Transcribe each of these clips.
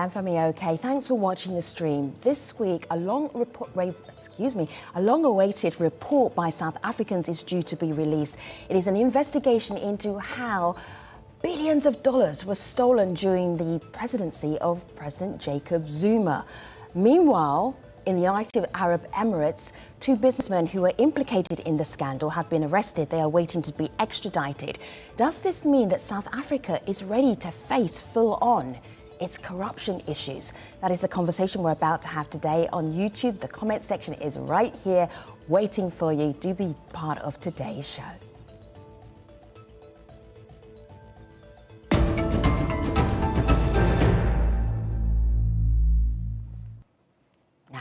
I'm Femi OK. Thanks for watching the stream. This week, a long-awaited report by South Africans is due to be released. It is an investigation into how billions of dollars were stolen during the presidency of President Jacob Zuma. Meanwhile, in the United Arab Emirates, 2 businessmen who were implicated in the scandal have been arrested. They are waiting to be extradited. Does this mean that South Africa is ready to face full-on its corruption issues? That is the conversation we're about to have today on YouTube. The comment section is right here waiting for you. Do be part of today's show.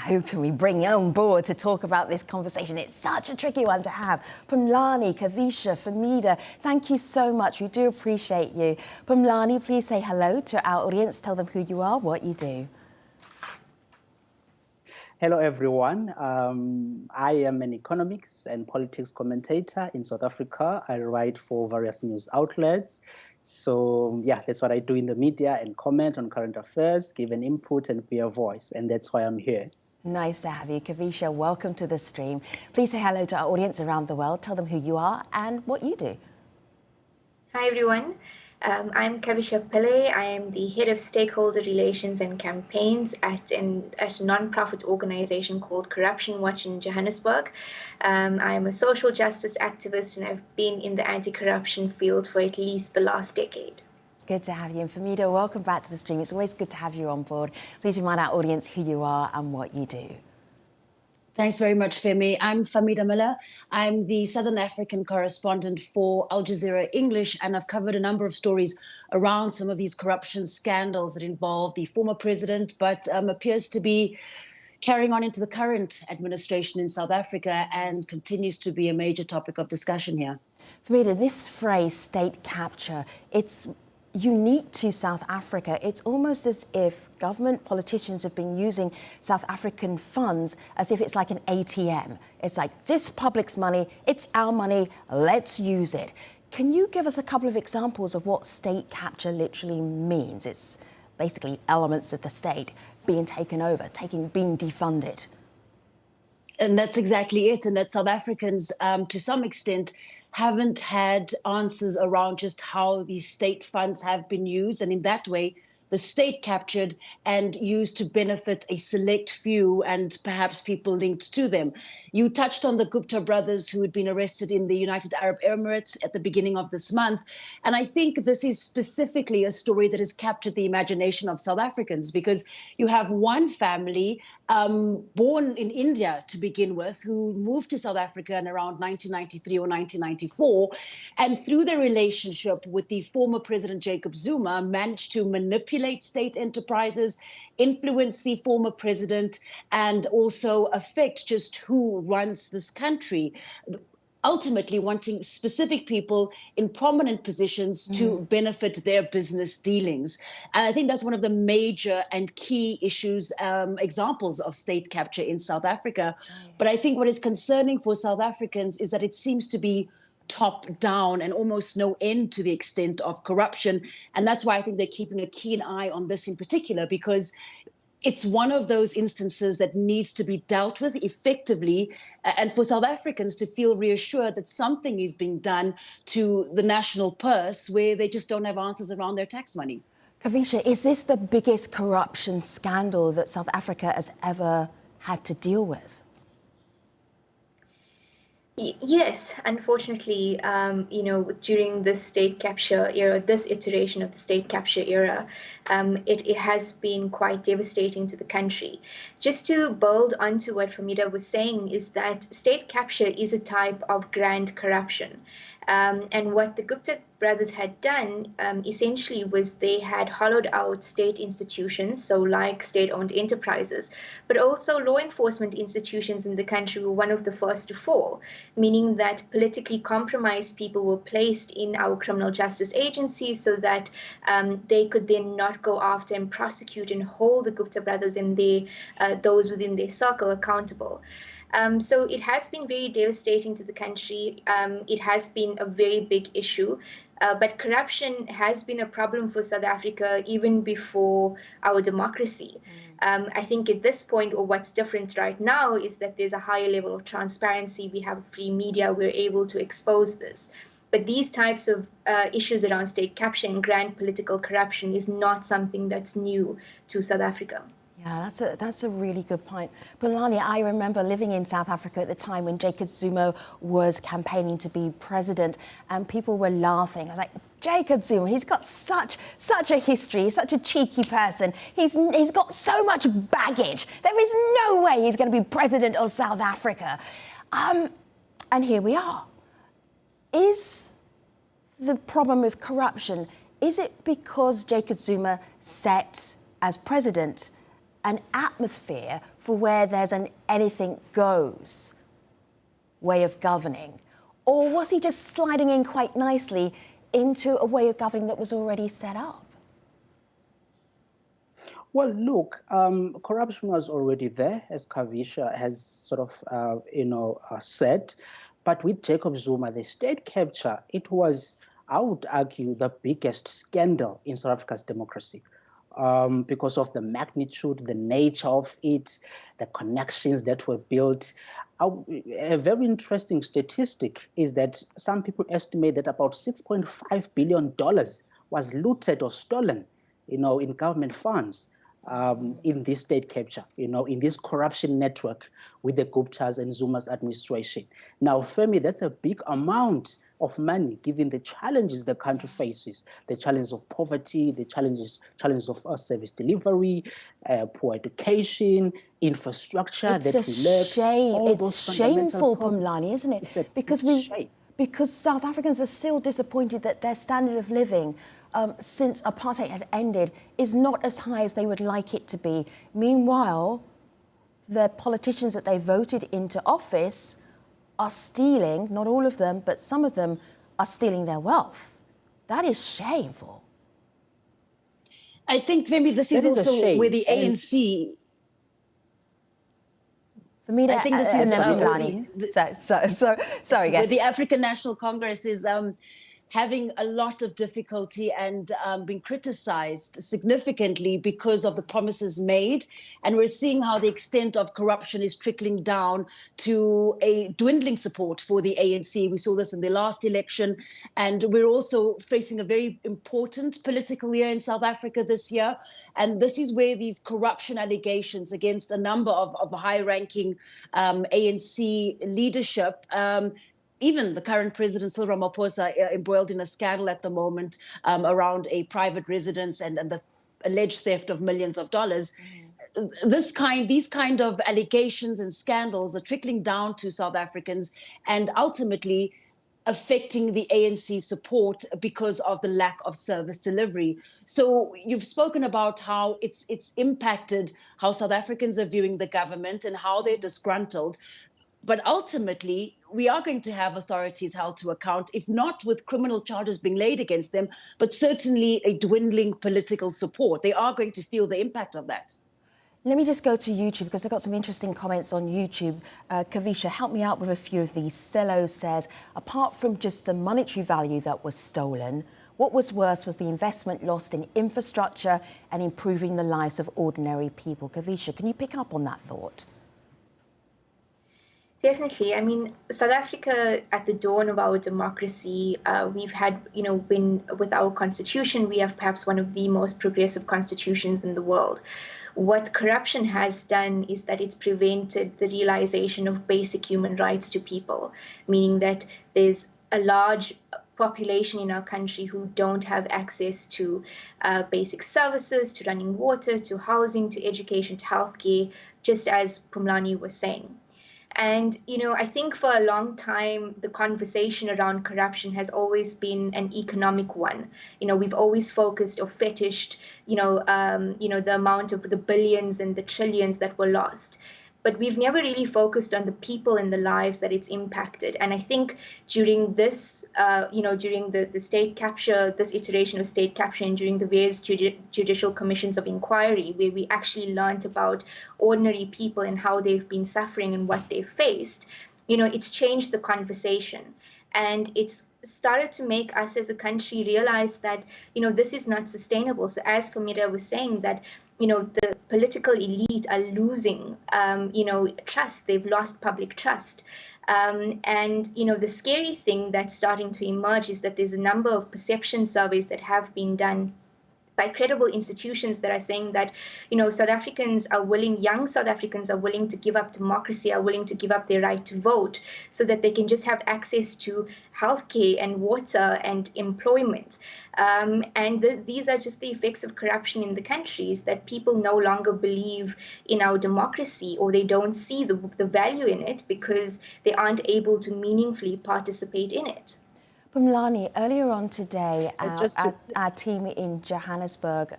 Who can we bring on board to talk about this conversation? It's such a tricky one to have. Phumlani, Kavisha, Famida, thank you so much. We do appreciate you. Phumlani, please say hello to our audience. Tell them who you are, what you do. Hello, everyone. I am an economics and politics commentator in South Africa. I write for various news outlets. So, yeah, that's what I do in the media and comment on current affairs, give an input and be a voice. And that's why I'm here. Nice to have you. Kavisha, welcome to the stream. Please say hello to our audience around the world. Tell them who you are and what you do. Hi, everyone. I'm Kavisha Pillay. I am the head of stakeholder relations and campaigns at a non-profit organization called Corruption Watch in Johannesburg. I'm a social justice activist and I've been in the anti-corruption field for at least the last decade. Good to have you. And Famida, welcome back to the stream. It's always good to have you on board. Please remind our audience who you are and what you do. Thanks very much, Femi. I'm Famida Miller. I'm the Southern African correspondent for Al Jazeera English, and I've covered a number of stories around some of these corruption scandals that involve the former president, but appears to be carrying on into the current administration in South Africa and continues to be a major topic of discussion here. Famida, this phrase, state capture, it's unique to South Africa. It's almost as if government politicians have been using South African funds as if it's like an ATM. It's like, this public's money, it's our money, let's use it. Can you give us a couple of examples of what state capture literally means? It's basically elements of the state being taken over, being defunded. And that's exactly it. And that South Africans, to some extent, haven't had answers around just how these state funds have been used. And in that way, the state captured and used to benefit a select few and perhaps people linked to them. You touched on the Gupta brothers who had been arrested in the United Arab Emirates at the beginning of this month. And I think this is specifically a story that has captured the imagination of South Africans, because you have one family born in India to begin with, who moved to South Africa in around 1993 or 1994. And through their relationship with the former President Jacob Zuma, managed to manipulate state enterprises, influence the former president, and also affect just who runs this country, ultimately wanting specific people in prominent positions to benefit their business dealings. And I think that's one of the major and key issues, examples of state capture in South Africa. But I think what is concerning for South Africans is that it seems to be top down and almost no end to the extent of corruption. And that's why I think they're keeping a keen eye on this in particular, because it's one of those instances that needs to be dealt with effectively, and for South Africans to feel reassured that something is being done to the national purse where they just don't have answers around their tax money. Kavisha, is this the biggest corruption scandal that South Africa has ever had to deal with? Yes, unfortunately, during this state capture era, this iteration of the state capture era, it has been quite devastating to the country. Just to build onto what Famida was saying is that state capture is a type of grand corruption. And what the Gupta brothers had done essentially was they had hollowed out state institutions, so like state-owned enterprises, but also law enforcement institutions in the country were one of the first to fall, meaning that politically compromised people were placed in our criminal justice agencies so that they could then not go after and prosecute and hold the Gupta brothers and those within their circle accountable. So it has been very devastating to the country. It has been a very big issue. But corruption has been a problem for South Africa even before our democracy. I think at this point, or what's different right now, is that there's a higher level of transparency. We have free media. We're able to expose this. But these types of issues around state capture and grand political corruption is not something that's new to South Africa. Yeah, that's a really good point. Phumlani, I remember living in South Africa at the time when Jacob Zuma was campaigning to be president, and people were laughing. I was like, Jacob Zuma, he's got such a history, he's such a cheeky person. He's got so much baggage. There is no way he's going to be president of South Africa. And here we are. Is the problem with corruption, is it because Jacob Zuma set as president an atmosphere for where there's an anything goes way of governing? Or was he just sliding in quite nicely into a way of governing that was already set up? Well, look, corruption was already there, as Kavisha has sort of, said. But with Jacob Zuma, the state capture, it was, I would argue, the biggest scandal in South Africa's democracy. Because of the magnitude, the nature of it, the connections that were built. A very interesting statistic is that some people estimate that about $6.5 billion was looted or stolen, in government funds in this state capture, in this corruption network with the Guptas and Zuma's administration. Now, Femi, that's a big amount of money, given the challenges the country faces, the challenges of poverty, the challenges of service delivery, poor education, infrastructure that we lack. Shame. It's shameful, Phumlani, isn't it? Because South Africans are still disappointed that their standard of living since apartheid had ended is not as high as they would like it to be. Meanwhile, the politicians that they voted into office are stealing, not all of them, but some of them are stealing their wealth. That is shameful. I think maybe this is also where the ANC... For me, I think this is sorry, guys. Where the African National Congress is having a lot of difficulty and being criticized significantly because of the promises made. And we're seeing how the extent of corruption is trickling down to a dwindling support for the ANC. We saw this in the last election. And we're also facing a very important political year in South Africa this year. And this is where these corruption allegations against a number of high-ranking ANC leadership, even the current president, Cyril Ramaphosa, embroiled in a scandal at the moment around a private residence and the alleged theft of millions of dollars. These kind of allegations and scandals are trickling down to South Africans and ultimately affecting the ANC support because of the lack of service delivery. So you've spoken about how it's impacted how South Africans are viewing the government and how they're disgruntled. But ultimately, we are going to have authorities held to account, if not with criminal charges being laid against them, but certainly a dwindling political support. They are going to feel the impact of that. Let me just go to YouTube because I've got some interesting comments on YouTube. Kavisha, help me out with a few of these. Cello says, apart from just the monetary value that was stolen, what was worse was the investment lost in infrastructure and improving the lives of ordinary people. Kavisha, can you pick up on that thought? Definitely. I mean, South Africa, at the dawn of our democracy, we've had, with our constitution, we have perhaps one of the most progressive constitutions in the world. What corruption has done is that it's prevented the realization of basic human rights to people, meaning that there's a large population in our country who don't have access to basic services, to running water, to housing, to education, to healthcare, just as Phumlani was saying. And, I think for a long time, the conversation around corruption has always been an economic one. We've always focused or fetished, the amount of the billions and the trillions that were lost. But we've never really focused on the people and the lives that it's impacted. And I think during this, during the state capture, this iteration of state capture, and during the various judicial commissions of inquiry, where we actually learned about ordinary people and how they've been suffering and what they've faced, it's changed the conversation. And it's started to make us as a country realize that, this is not sustainable. So as Famira was saying, that, the political elite are losing, trust. They've lost public trust. And, the scary thing that's starting to emerge is that there's a number of perception surveys that have been done by credible institutions that are saying that, South Africans are willing, young South Africans are willing to give up democracy, are willing to give up their right to vote so that they can just have access to healthcare and water and employment. These are just the effects of corruption in the countries, that people no longer believe in our democracy, or they don't see the value in it because they aren't able to meaningfully participate in it. Phumlani, earlier on today, our team in Johannesburg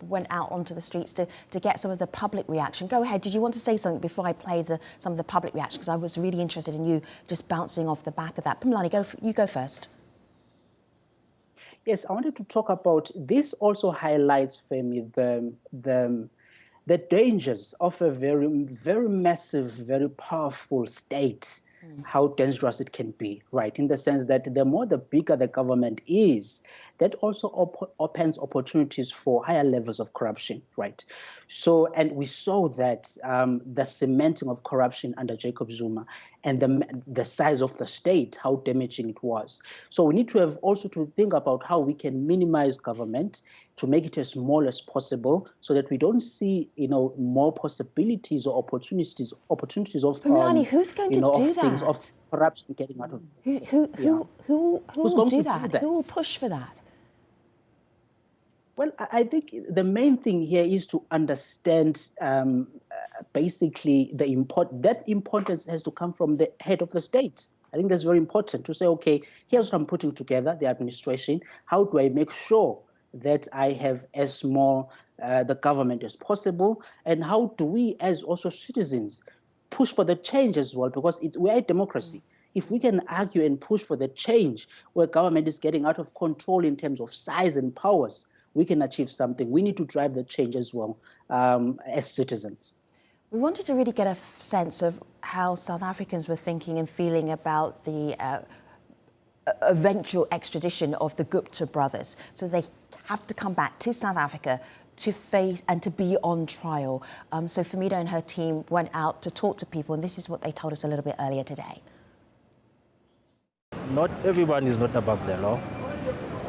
went out onto the streets to get some of the public reaction. Go ahead. Did you want to say something before I play some of the public reaction? Because I was really interested in you just bouncing off the back of that. Phumlani, you go first. Yes, I wanted to talk about this. Also highlights, Femi, the dangers of a very, very massive, very powerful state. How dangerous it can be, right? In the sense that the bigger the government is, that also opens opportunities for higher levels of corruption, right? So, and we saw that the cementing of corruption under Jacob Zuma and the size of the state, how damaging it was. So we need to have also to think about how we can minimize government to make it as small as possible, so that we don't see, more possibilities or opportunities of Phumlani, who's going to do that? Things of corruption getting out of. Who will do that? Who will push for that? Well, I think the main thing here is to understand basically that importance has to come from the head of the state. I think that's very important to say, okay, here's what I'm putting together, the administration. How do I make sure that I have as small the government as possible? And how do we, as also citizens, push for the change as well? Because we're a democracy. If we can argue and push for the change where government is getting out of control in terms of size and powers, we can achieve something. We need to drive the change as well as citizens. We wanted to really get a sense of how South Africans were thinking and feeling about the eventual extradition of the Gupta brothers. So they have to come back to South Africa to face and to be on trial. So Famida and her team went out to talk to people, and this is what they told us a little bit earlier today. Not everyone is not above the law.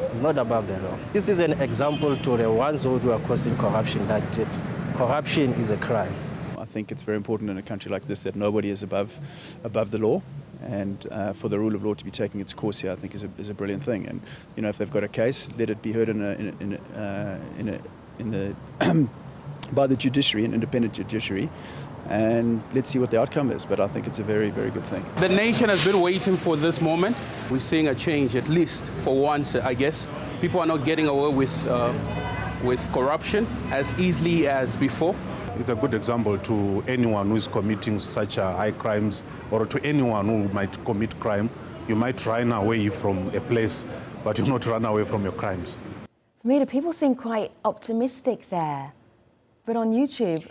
It's not above the law. This is an example to the ones who are causing corruption, that corruption is a crime. I think it's very important in a country like this that nobody is above the law. And for the rule of law to be taking its course here, I think is a brilliant thing. And if they've got a case, let it be heard by the judiciary, an independent judiciary, and let's see what the outcome is. But I think it's a very, very good thing. The nation has been waiting for this moment. We're seeing a change, at least for once, I guess. People are not getting away with corruption as easily as before. It's a good example to anyone who is committing such high crimes, or to anyone who might commit crime. You might run away from a place, but you not run away from your crimes. Famida, people seem quite optimistic there. But on YouTube,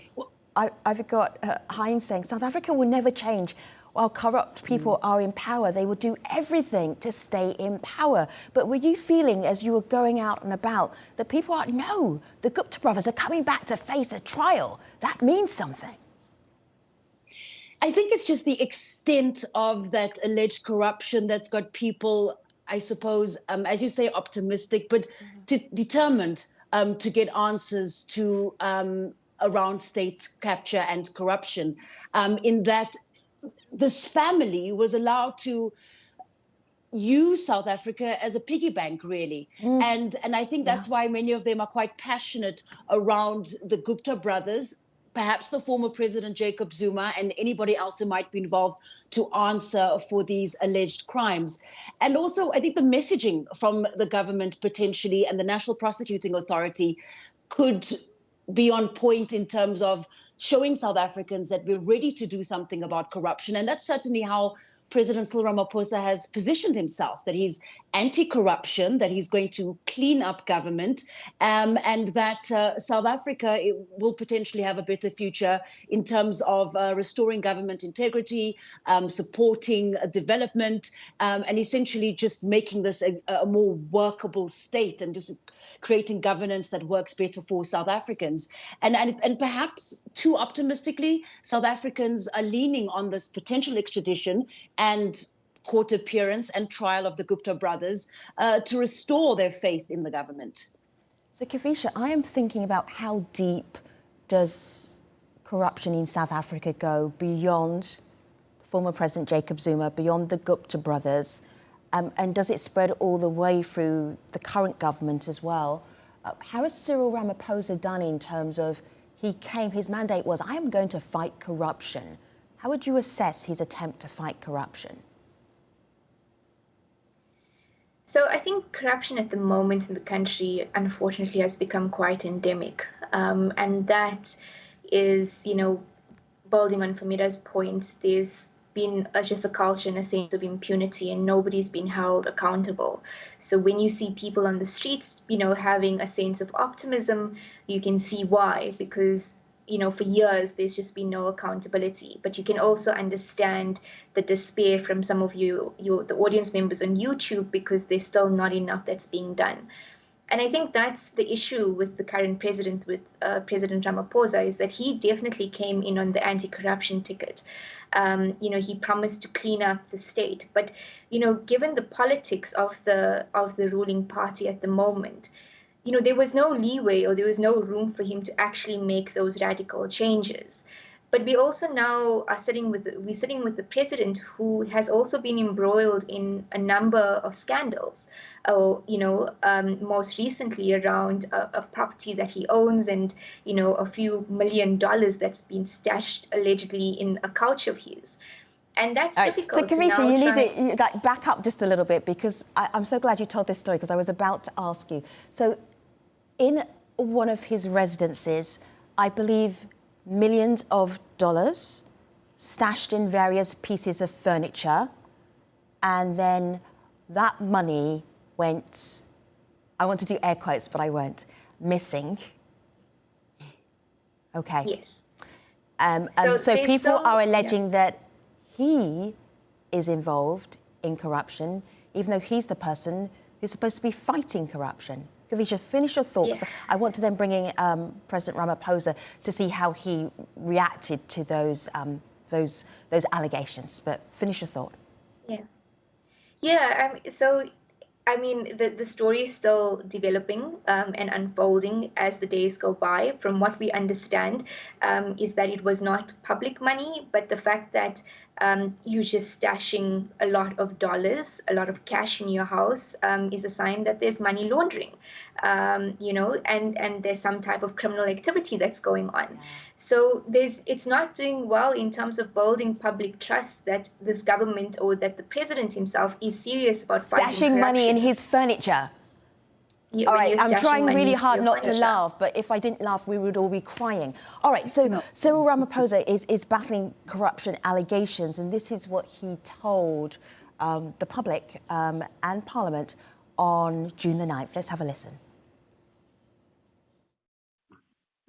I've got Heinz saying, South Africa will never change. While corrupt people are in power, they will do everything to stay in power. But were you feeling, as you were going out and about, that people are, no, the Gupta brothers are coming back to face a trial? That means something. I think it's just the extent of that alleged corruption that's got people, I suppose, as you say, optimistic, but determined to get answers to around state capture and corruption, in that this family was allowed to use South Africa as a piggy bank, really. And I think that's why many of them are quite passionate around the Gupta brothers, perhaps the former President Jacob Zuma, and anybody else who might be involved to answer for these alleged crimes. And also, I think the messaging from the government potentially and the National Prosecuting Authority could be on point in terms of showing South Africans that we're ready to do something about corruption. And that's certainly how President Cyril Ramaphosa has positioned himself, that he's anti-corruption, that he's going to clean up government, and that South Africa will potentially have a better future in terms of restoring government integrity, supporting development, and essentially just making this a more workable state and just creating governance that works better for South Africans. And perhaps too optimistically, South Africans are leaning on this potential extradition and court appearance and trial of the Gupta brothers to restore their faith in the government. So, Kavisha, I am thinking about how deep does corruption in South Africa go beyond former President Jacob Zuma, beyond the Gupta brothers, and does it spread all the way through the current government as well? How has Cyril Ramaphosa done in terms of his mandate was, I am going to fight corruption. How would you assess his attempt to fight corruption? So I think corruption at the moment in the country, unfortunately, has become quite endemic. And that is, building on Famida's point, there's been just a culture and a sense of impunity, and nobody's been held accountable. So when you see people on the streets, having a sense of optimism, you can see why, because for years there's just been no accountability. But you can also understand the despair from some of the audience members on YouTube, because there's still not enough that's being done. And I think that's the issue with the current president, with President Ramaphosa, is that he definitely came in on the anti-corruption ticket. He promised to clean up the state. But, given the politics of the ruling party at the moment, there was no leeway, or there was no room for him to actually make those radical changes. But we also now are sitting with the president, who has also been embroiled in a number of scandals. Most recently around a property that he owns, and a few $1 million that's been stashed allegedly in a couch of his. And that's difficult. So, Kavisha, you need to back up just a little bit, because I'm so glad you told this story, because I was about to ask you. So, in one of his residences, I believe millions of dollars stashed in various pieces of furniture, and then that money went, I want to do air quotes, but I won't, missing. Okay. Yes. And so people are alleging that he is involved in corruption, even though he's the person who's supposed to be fighting corruption. Kavisha, finish your thoughts. Yeah. I want to then bring in President Ramaphosa to see how he reacted to those allegations. But finish your thought. Yeah. The story is still developing and unfolding as the days go by. From what we understand, is that it was not public money, but the fact that you're just stashing a lot of dollars, a lot of cash in your house, is a sign that there's money laundering, and there's some type of criminal activity that's going on. So it's not doing well in terms of building public trust that this government, or that the president himself, is serious about fighting corruption. Stashing money in his furniture. All right, I'm trying really hard not to laugh, but if I didn't laugh, we would all be crying. All right, so Cyril Ramaphosa is battling corruption allegations, and this is what he told the public and Parliament on June the 9th. Let's have a listen.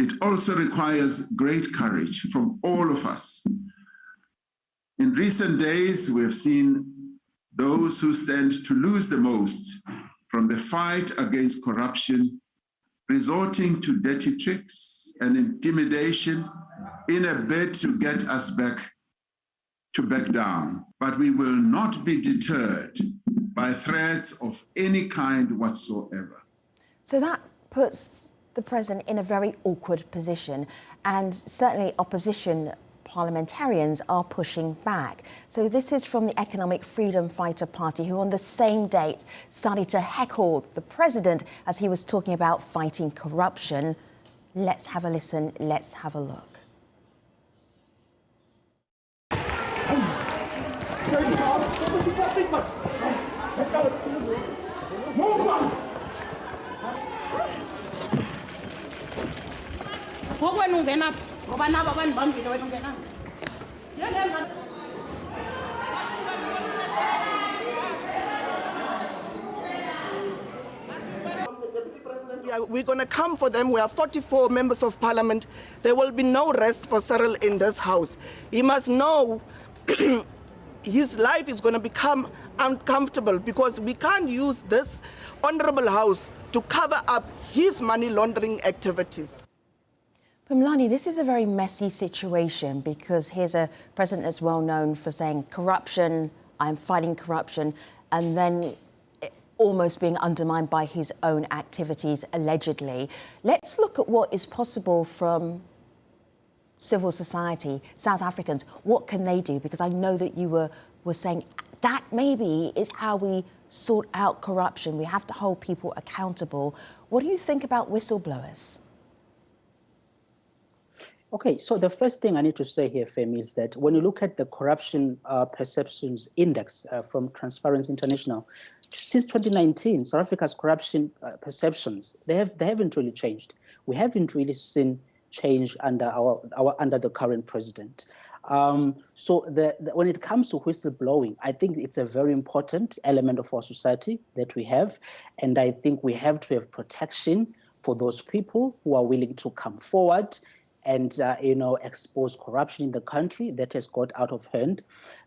It also requires great courage from all of us. In recent days, we have seen those who stand to lose the most from the fight against corruption resorting to dirty tricks and intimidation in a bid to get us back down. But we will not be deterred by threats of any kind whatsoever. So that puts the president in a very awkward position, and certainly opposition parliamentarians are pushing back. So this is from the Economic Freedom Fighter Party, who on the same date started to heckle the president as he was talking about fighting corruption. Let's have a listen, let's have a look. We're going to come for them. We are 44 members of parliament. There will be no rest for Cyril in this house. He must know his life is going to become uncomfortable because we can't use this honorable house to cover up his money laundering activities. Pumlani, this is a very messy situation because here's a president that's well known for saying corruption, I'm fighting corruption, and then almost being undermined by his own activities, allegedly. Let's look at what is possible from civil society, South Africans. What can they do? Because I know that you were saying that maybe is how we sort out corruption. We have to hold people accountable. What do you think about whistleblowers? Okay, so the first thing I need to say here, Femi, is that when you look at the corruption perceptions index from Transparency International, since 2019, South Africa's corruption perceptions, they haven't really changed. We haven't really seen change under under the current president. So when it comes to whistleblowing, I think it's a very important element of our society that we have, and I think we have to have protection for those people who are willing to come forward and expose corruption in the country that has got out of hand.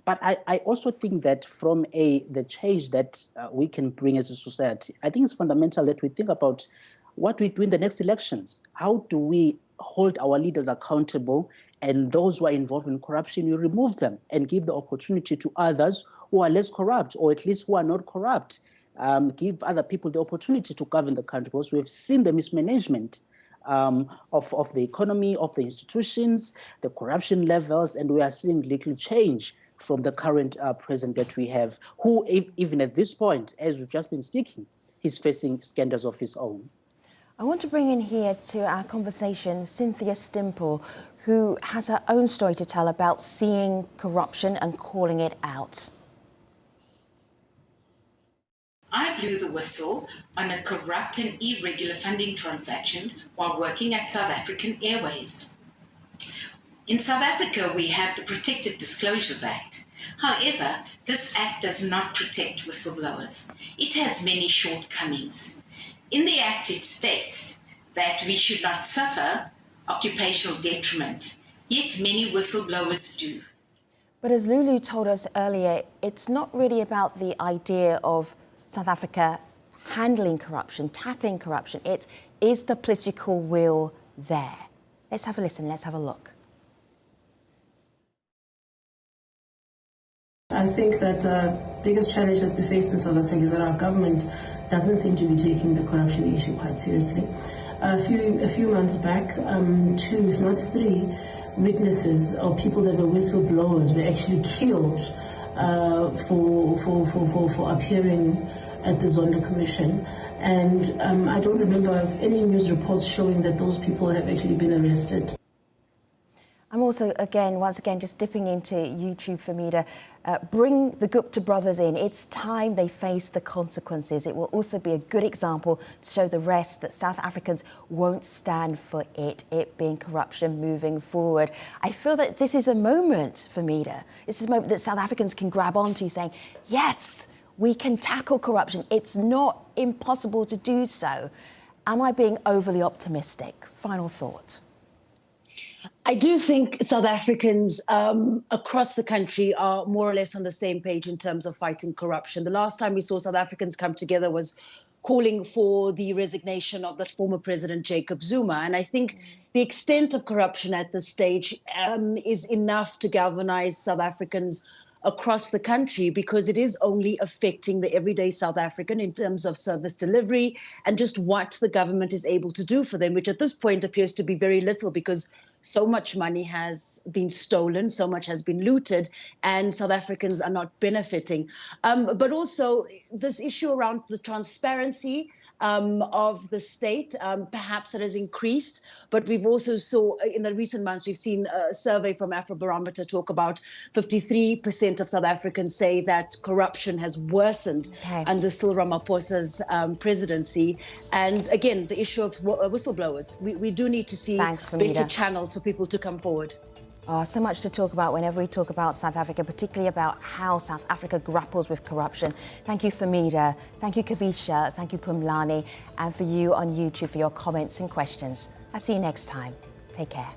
But I also think that from the change that we can bring as a society, I think it's fundamental that we think about what we do in the next elections. How do we hold our leaders accountable, and those who are involved in corruption, you remove them and give the opportunity to others who are less corrupt, or at least who are not corrupt. Give other people the opportunity to govern the country, because we have seen the mismanagement of the economy, of the institutions, the corruption levels, and we are seeing little change from the current president that we have, who even at this point, as we've just been speaking, he's facing scandals of his own. I want to bring in here to our conversation Cynthia Stimple, who has her own story to tell about seeing corruption and calling it out. I blew the whistle on a corrupt and irregular funding transaction while working at South African Airways. In South Africa, we have the Protected Disclosures Act. However, this act does not protect whistleblowers. It has many shortcomings. In the act, it states that we should not suffer occupational detriment, yet many whistleblowers do. But as Lulu told us earlier, it's not really about the idea of South Africa handling corruption, tackling corruption. It is the political will there. Let's have a listen, let's have a look. I think that the biggest challenge that we face in South Africa is that our government doesn't seem to be taking the corruption issue quite seriously. A few months back, 2, if not 3, witnesses or people that were whistleblowers were actually killed for appearing at the Zondo Commission. And I don't remember of any news reports showing that those people have actually been arrested. I'm also, once again, just dipping into YouTube for me to bring the Gupta brothers in. It's time they face the consequences. It will also be a good example to show the rest that South Africans won't stand for it being corruption moving forward. I feel that this is a moment for Mida. This is a moment that South Africans can grab onto, saying, yes, we can tackle corruption. It's not impossible to do so. Am I being overly optimistic? Final thought. I do think South Africans across the country are more or less on the same page in terms of fighting corruption. The last time we saw South Africans come together was calling for the resignation of the former president, Jacob Zuma. And I think the extent of corruption at this stage is enough to galvanize South Africans across the country, because it is only affecting the everyday South African in terms of service delivery and just what the government is able to do for them, which at this point appears to be very little, because so much money has been stolen, so much has been looted, and South Africans are not benefiting. But also this issue around the transparency, of the state. Perhaps it has increased, but we've also saw in the recent months, we've seen a survey from Afrobarometer talk about 53% of South Africans say that corruption has worsened under Cyril Ramaphosa's presidency. And again, the issue of whistleblowers. We do need to see better channels for people to come forward. Oh, so much to talk about whenever we talk about South Africa, particularly about how South Africa grapples with corruption. Thank you, Famida. Thank you, Kavisha. Thank you, Pumlani. And for you on YouTube for your comments and questions. I'll see you next time. Take care.